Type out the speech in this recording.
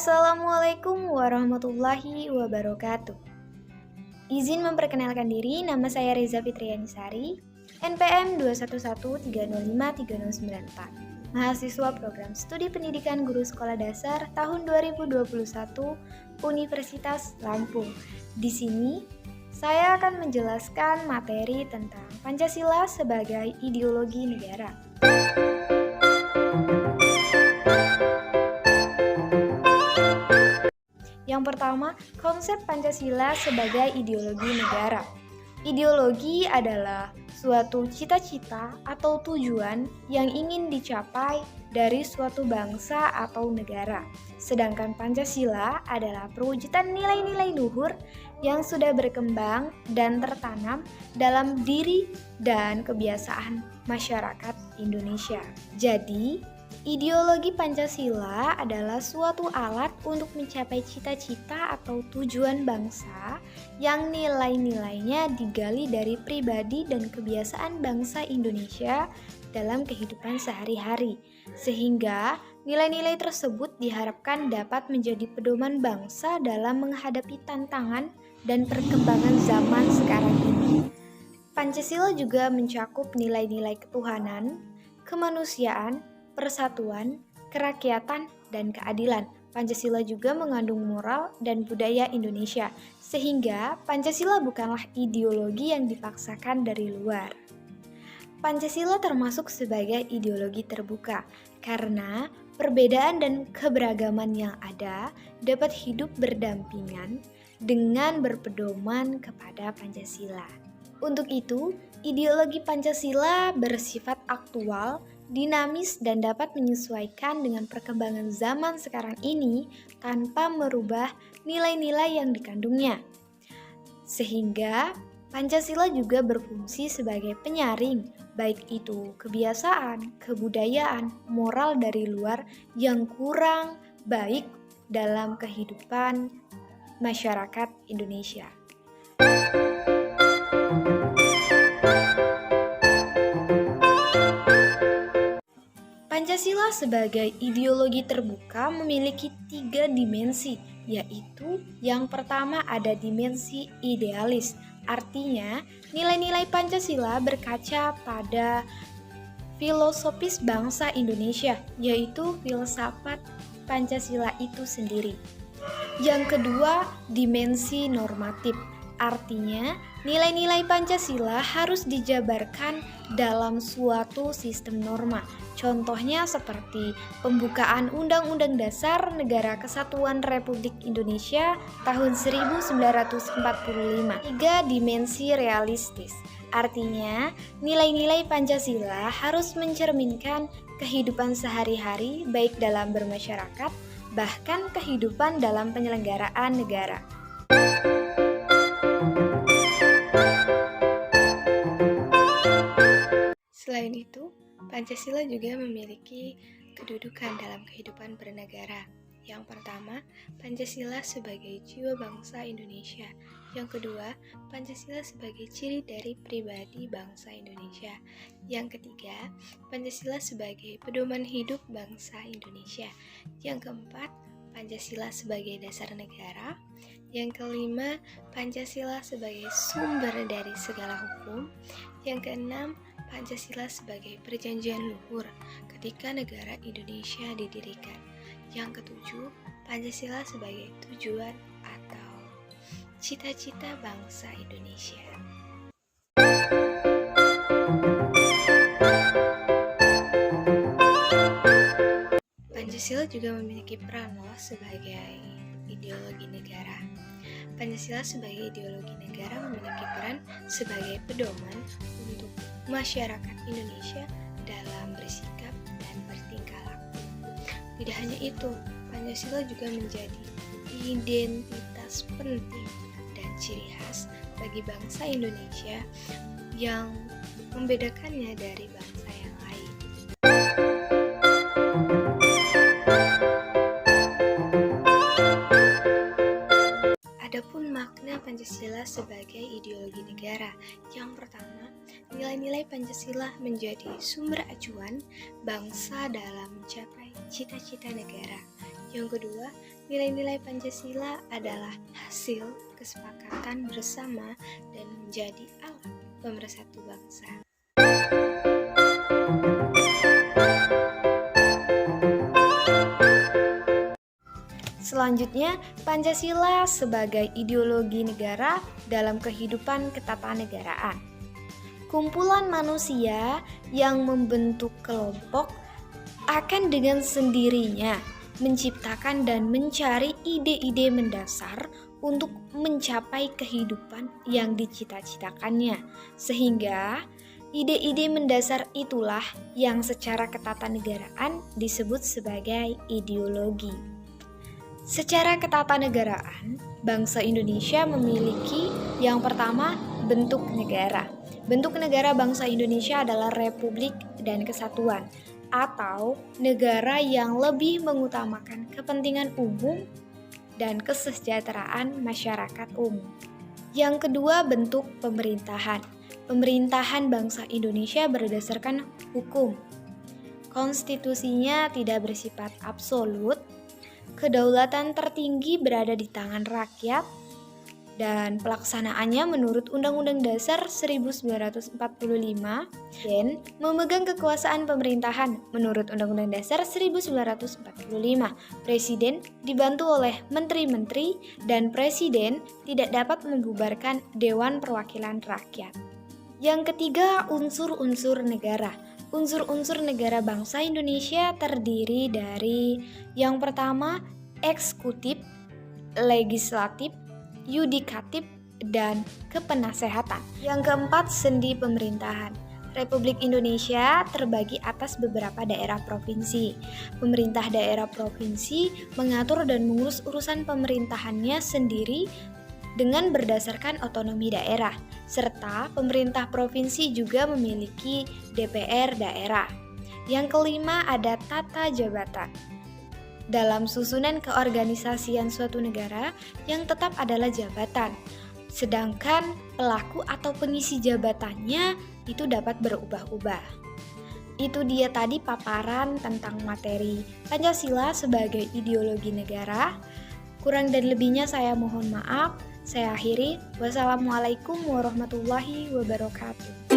Assalamualaikum warahmatullahi wabarakatuh. Izin memperkenalkan diri, nama saya Reza Fitrianisari, NPM 211305394, mahasiswa program studi pendidikan guru sekolah dasar tahun 2021 Universitas Lampung. Di sini, saya akan menjelaskan materi tentang Pancasila sebagai ideologi negara. Yang pertama, konsep Pancasila sebagai ideologi negara. Ideologi adalah suatu cita-cita atau tujuan yang ingin dicapai dari suatu bangsa atau negara. Sedangkan Pancasila adalah perwujudan nilai-nilai luhur yang sudah berkembang dan tertanam dalam diri dan kebiasaan masyarakat Indonesia. Jadi, ideologi Pancasila adalah suatu alat untuk mencapai cita-cita atau tujuan bangsa yang nilai-nilainya digali dari pribadi dan kebiasaan bangsa Indonesia dalam kehidupan sehari-hari. Sehingga nilai-nilai tersebut diharapkan dapat menjadi pedoman bangsa dalam menghadapi tantangan dan perkembangan zaman sekarang ini. Pancasila juga mencakup nilai-nilai ketuhanan, kemanusiaan, persatuan, kerakyatan, dan keadilan. Pancasila juga mengandung moral dan budaya Indonesia, sehingga Pancasila bukanlah ideologi yang dipaksakan dari luar. Pancasila termasuk sebagai ideologi terbuka, karena perbedaan dan keberagaman yang ada dapat hidup berdampingan dengan berpedoman kepada Pancasila. Untuk itu, ideologi Pancasila bersifat aktual, dinamis, dan dapat menyesuaikan dengan perkembangan zaman sekarang ini tanpa merubah nilai-nilai yang dikandungnya. Sehingga Pancasila juga berfungsi sebagai penyaring, baik itu kebiasaan, kebudayaan, moral dari luar yang kurang baik dalam kehidupan masyarakat Indonesia. Pancasila sebagai ideologi terbuka memiliki 3 dimensi, yaitu yang pertama ada dimensi idealis, artinya nilai-nilai Pancasila berkaca pada filosofis bangsa Indonesia, yaitu filsafat Pancasila itu sendiri. Yang kedua, dimensi normatif, artinya nilai-nilai Pancasila harus dijabarkan dalam suatu sistem norma. Contohnya seperti pembukaan Undang-Undang Dasar Negara Kesatuan Republik Indonesia tahun 1945. 3. Dimensi realistis, artinya nilai-nilai Pancasila harus mencerminkan kehidupan sehari-hari baik dalam bermasyarakat, bahkan kehidupan dalam penyelenggaraan negara. Selain itu, Pancasila juga memiliki kedudukan dalam kehidupan bernegara. Yang pertama, Pancasila sebagai jiwa bangsa Indonesia. Yang kedua, Pancasila sebagai ciri dari pribadi bangsa Indonesia. Yang ketiga, Pancasila sebagai pedoman hidup bangsa Indonesia. Yang keempat, Pancasila sebagai dasar negara. Yang kelima, Pancasila sebagai sumber dari segala hukum. Yang keenam, Pancasila sebagai perjanjian luhur ketika negara Indonesia didirikan. Yang ketujuh, Pancasila sebagai tujuan atau cita-cita bangsa Indonesia. Pancasila juga memiliki peran sebagai ideologi negara. Pancasila sebagai ideologi negara memiliki peran sebagai pedoman untuk masyarakat Indonesia dalam bersikap dan bertingkah laku. Tidak hanya itu, Pancasila juga menjadi identitas penting dan ciri khas bagi bangsa Indonesia yang membedakannya dari bangsa yang lain. Adapun makna Pancasila sebagai ideologi negara, yang pertama, nilai-nilai Pancasila menjadi sumber acuan bangsa dalam mencapai cita-cita negara. Yang kedua, Nilai-nilai Pancasila adalah hasil kesepakatan bersama dan menjadi alat pemersatu bangsa. Selanjutnya, Pancasila sebagai ideologi negara dalam kehidupan ketatanegaraan. Kumpulan manusia yang membentuk kelompok akan dengan sendirinya menciptakan dan mencari ide-ide mendasar untuk mencapai kehidupan yang dicita-citakannya, sehingga ide-ide mendasar itulah yang secara ketatanegaraan disebut sebagai ideologi. Secara ketatanegaraan, bangsa Indonesia memiliki yang pertama bentuk negara. Bentuk negara bangsa Indonesia adalah Republik dan Kesatuan, atau negara yang lebih mengutamakan kepentingan umum dan kesejahteraan masyarakat umum. Yang kedua, bentuk pemerintahan. Pemerintahan bangsa Indonesia berdasarkan hukum. Konstitusinya tidak bersifat absolut. Kedaulatan tertinggi berada di tangan rakyat dan pelaksanaannya menurut Undang-Undang Dasar 1945 dan memegang kekuasaan pemerintahan menurut Undang-Undang Dasar 1945. Presiden dibantu oleh menteri-menteri dan presiden tidak dapat membubarkan Dewan Perwakilan Rakyat. Yang ketiga, unsur-unsur negara. Unsur-unsur negara bangsa Indonesia terdiri dari yang pertama, eksekutif, legislatif, yudikatif, dan kepenasehatan. Yang keempat, sendi pemerintahan. Republik Indonesia terbagi atas beberapa daerah provinsi. Pemerintah daerah provinsi mengatur dan mengurus urusan pemerintahannya sendiri dengan berdasarkan otonomi daerah, serta pemerintah provinsi juga memiliki DPR daerah. Yang kelima, ada tata jabatan. Dalam susunan keorganisasian suatu negara, yang tetap adalah jabatan, sedangkan pelaku atau pengisi jabatannya itu dapat berubah-ubah. Itu dia tadi paparan tentang materi Pancasila sebagai ideologi negara. Kurang dan lebihnya saya mohon maaf. Saya akhiri. Wassalamualaikum warahmatullahi wabarakatuh.